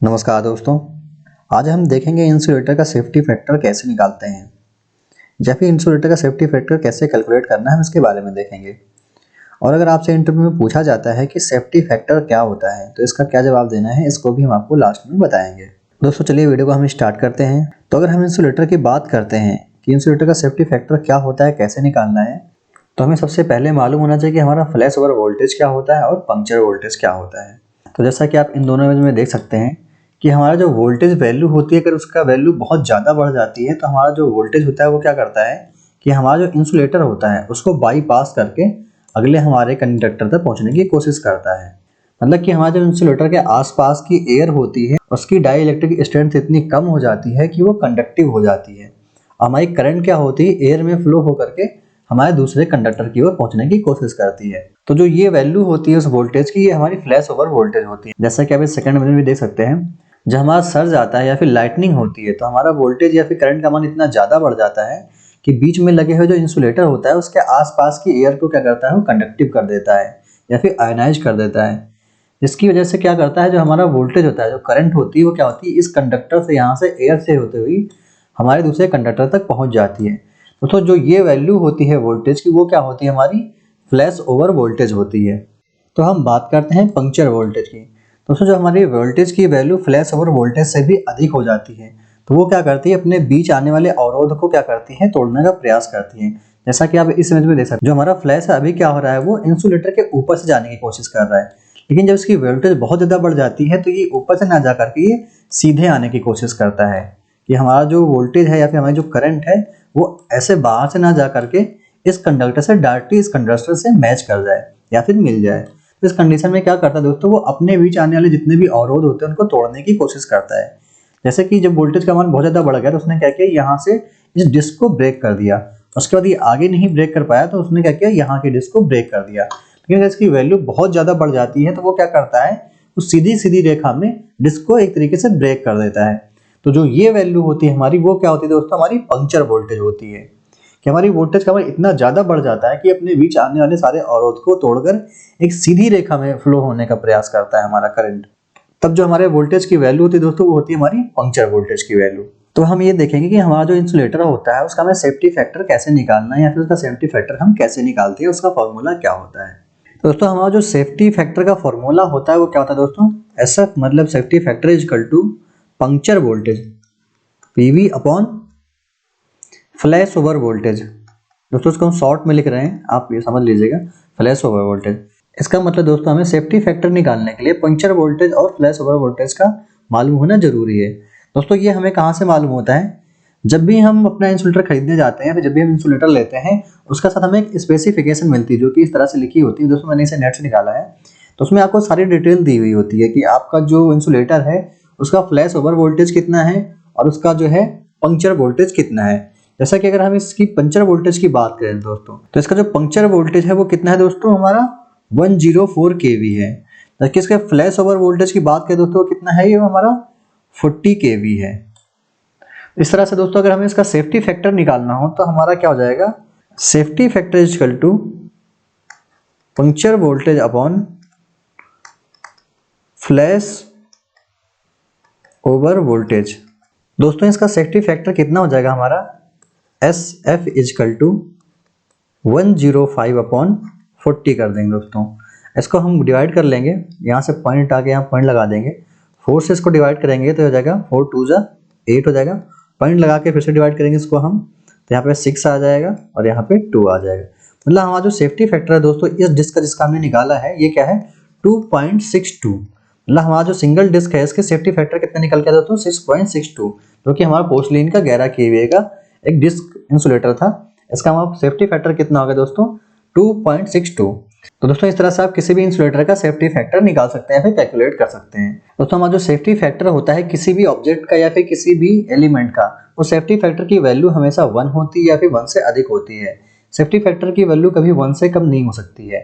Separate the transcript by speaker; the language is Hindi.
Speaker 1: नमस्कार दोस्तों, आज हम देखेंगे इंसुलेटर का सेफ्टी फैक्टर कैसे निकालते हैं या फिर इंसुलेटर का सेफ्टी फैक्टर कैसे कैलकुलेट करना है, हम इसके बारे में देखेंगे। और अगर आपसे इंटरव्यू में पूछा जाता है कि सेफ्टी फैक्टर क्या होता है तो इसका क्या जवाब देना है, इसको भी हम आपको लास्ट में बताएंगे। दोस्तों चलिए वीडियो को हम स्टार्ट करते हैं। तो अगर हम इंसुलेटर की बात करते हैं कि इंसुलेटर का सेफ्टी फैक्टर क्या होता है, कैसे निकालना है, तो हमें सबसे पहले मालूम होना चाहिए कि हमारा फ्लैश ओवर वोल्टेज क्या होता है और पंक्चर वोल्टेज क्या होता है। तो जैसा कि आप इन दोनों इमेज में देख सकते हैं कि हमारा जो वोल्टेज वैल्यू होती है, अगर उसका वैल्यू बहुत ज़्यादा बढ़ जाती है तो हमारा जो वोल्टेज होता है वो क्या करता है कि हमारा जो इंसुलेटर होता है उसको बाईपास करके अगले हमारे कंडक्टर तक पहुंचने की कोशिश करता है। मतलब कि हमारे जो इंसुलेटर के आसपास की एयर होती है उसकी डाई इलेक्ट्रिक स्ट्रेंथ इतनी कम हो जाती है कि वो कंडक्टिव हो जाती है। हमारी करंट क्या होती है, एयर में फ्लो होकर के हमारे दूसरे कंडक्टर की ओर पहुंचने की कोशिश करती है। तो जो ये वैल्यू होती है उस वोल्टेज की, ये हमारी फ्लैश ओवर वोल्टेज होती है। जैसा कि आप इस सेकंड में भी देख सकते हैं, जब हमारा सर्ज आता है या फिर लाइटनिंग होती है तो हमारा वोल्टेज या फिर करंट का मान इतना ज़्यादा बढ़ जाता है कि बीच में लगे हुए जो इंसुलेटर होता है उसके आसपास की एयर को क्या करता है, वो कंडक्टिव कर देता है या फिर आयनाइज कर देता है। जिसकी वजह से क्या करता है, जो हमारा वोल्टेज होता है, जो करंट होती है, वो क्या होती है, इस कंडक्टर से, यहाँ से एयर से होते हुए हमारे दूसरे कंडक्टर तक पहुँच जाती है। तो जो ये वैल्यू होती है वोल्टेज की, वो क्या होती है, हमारी फ्लैश ओवर वोल्टेज होती है। तो हम बात करते हैं पंक्चर वोल्टेज की। दोस्तों जो हमारी वोल्टेज की वैल्यू फ्लैश ओवर वोल्टेज से भी अधिक हो जाती है तो वो क्या करती है, अपने बीच आने वाले अवरोध को क्या करती है, तोड़ने का प्रयास करती है। जैसा कि आप इस इमेज में देख सकते हैं, जो हमारा फ्लैश है अभी क्या हो रहा है, वो इंसुलेटर के ऊपर से जाने की कोशिश कर रहा है। लेकिन जब इसकी वोल्टेज बहुत ज़्यादा बढ़ जाती है तो ये ऊपर से ना जा करके ये सीधे आने की कोशिश करता है कि हमारा जो वोल्टेज है या फिर हमारी जो करंट है वो ऐसे बाहर से ना जा करके इस कंडक्टर से डायरेक्टली इस कंडक्टर से मैच कर जाए या फिर मिल जाए। तो इस कंडीशन में क्या करता है दोस्तों, वो अपने बीच आने वाले जितने भी अवरोध होते हैं उनको तोड़ने की कोशिश करता है। जैसे कि जब वोल्टेज का मान बहुत ज़्यादा बढ़ गया तो उसने क्या किया, यहाँ से इस डिस्क को ब्रेक कर दिया। उसके बाद ये आगे नहीं ब्रेक कर पाया तो उसने क्या किया, यहाँ के डिस्क को ब्रेक कर दिया। लेकिन अगर इसकी वैल्यू बहुत ज़्यादा बढ़ जाती है तो वो क्या करता है, उस सीधी सीधी रेखा में डिस्क को एक तरीके से ब्रेक कर देता है। तो जो ये वैल्यू होती है हमारी, वो क्या होती है दोस्तों, हमारी पंक्चर वोल्टेज होती है। कि हमारी वोल्टेज का मान इतना ज़्यादा बढ़ जाता है कि अपने बीच आने वाले सारे अवरोध को तोड़कर एक सीधी रेखा में फ्लो होने का प्रयास करता है हमारा करंट। तब जो हमारे वोल्टेज की वैल्यू होती है दोस्तों, वो होती है हमारी पंक्चर वोल्टेज की वैल्यू। तो हम ये देखेंगे कि हमारा जो इंसुलेटर होता है उसका हमें सेफ्टी फैक्टर कैसे निकालना है या फिर उसका सेफ्टी फैक्टर हम कैसे निकालते हैं, उसका फॉर्मूला क्या होता है। तो दोस्तों हमारा जो सेफ्टी फैक्टर का फॉर्मूला होता है वो क्या होता है दोस्तों, SF मतलब safety factor is equal to puncture voltage PV upon flash over voltage. दोस्तों इसको हम शॉर्ट में लिख रहे हैं, आप ये समझ लीजिएगा, फ्लैश ओवर वोल्टेज। इसका मतलब दोस्तों हमें सेफ्टी फैक्टर निकालने के लिए पंक्चर वोल्टेज और फ्लैश ओवर वोल्टेज का मालूम होना जरूरी है। दोस्तों ये हमें कहाँ से मालूम होता है, जब भी हम अपना इंसुलेटर खरीदने जाते हैं, जब भी हम इंसुलेटर लेते हैं उसका साथ हमें एक स्पेसिफिकेशन मिलती है जो कि इस तरह से लिखी होती है। दोस्तों मैंने इसे नेट से निकाला है, तो उसमें आपको सारी डिटेल दी हुई होती है कि आपका जो इंसुलेटर है उसका फ्लैश ओवर वोल्टेज कितना है और उसका जो है पंक्चर वोल्टेज कितना है। जैसा कि अगर हम इसकी पंक्चर वोल्टेज की बात करें दोस्तों, तो इसका जो पंक्चर वोल्टेज है वो कितना है दोस्तों, हमारा 104 kV है। जबकि इसके फ्लैश ओवर वोल्टेज की बात करें दोस्तों, कितना है, ये हमारा 40 kV है। इस तरह से दोस्तों अगर हमें इसका सेफ्टी फैक्टर निकालना हो तो हमारा क्या हो जाएगा, safety factor is equal to puncture voltage upon flash over voltage. दोस्तों इसका सेफ्टी फैक्टर कितना हो जाएगा हमारा, SF is equal to 105 upon 40 कर देंगे। दोस्तों इसको हम डिवाइड कर लेंगे, यहाँ से पॉइंट आके यहाँ पॉइंट लगा देंगे, 4 से इसको डिवाइड करेंगे तो हो जाएगा 4 2 जा 8 हो जाएगा। पॉइंट लगा के फिर से डिवाइड करेंगे इसको हम, तो यहाँ पे 6 आ जाएगा और यहाँ पे 2 आ जाएगा। मतलब हमारा जो सेफ्टी फैक्टर है दोस्तों इस डिस्क का जिसका हमने निकाला है, ये क्या है, 2.62। मतलब हमारा जो सिंगल डिस्क है इसके सेफ्टी फैक्टर कितना निकल के दोस्तों, 6.62, जो कि हमारा पोर्सलिन का 11 kVA का एक डिस्क इंसुलेटर था। इसका हमारा सेफ्टी फैक्टर कितना होगा दोस्तों, 2.62। तो दोस्तों इस तरह से आप किसी भी इंसुलेटर का सेफ्टी फैक्टर निकाल सकते हैं, फिर कैलकुलेट कर सकते हैं। दोस्तों हमारा जो सेफ्टी फैक्टर होता है किसी भी ऑब्जेक्ट का या फिर किसी भी एलिमेंट का, वो सेफ्टी फैक्टर की वैल्यू हमेशा 1 होती है या फिर 1 से अधिक होती है। सेफ्टी फैक्टर की वैल्यू कभी 1 से कम नहीं हो सकती है।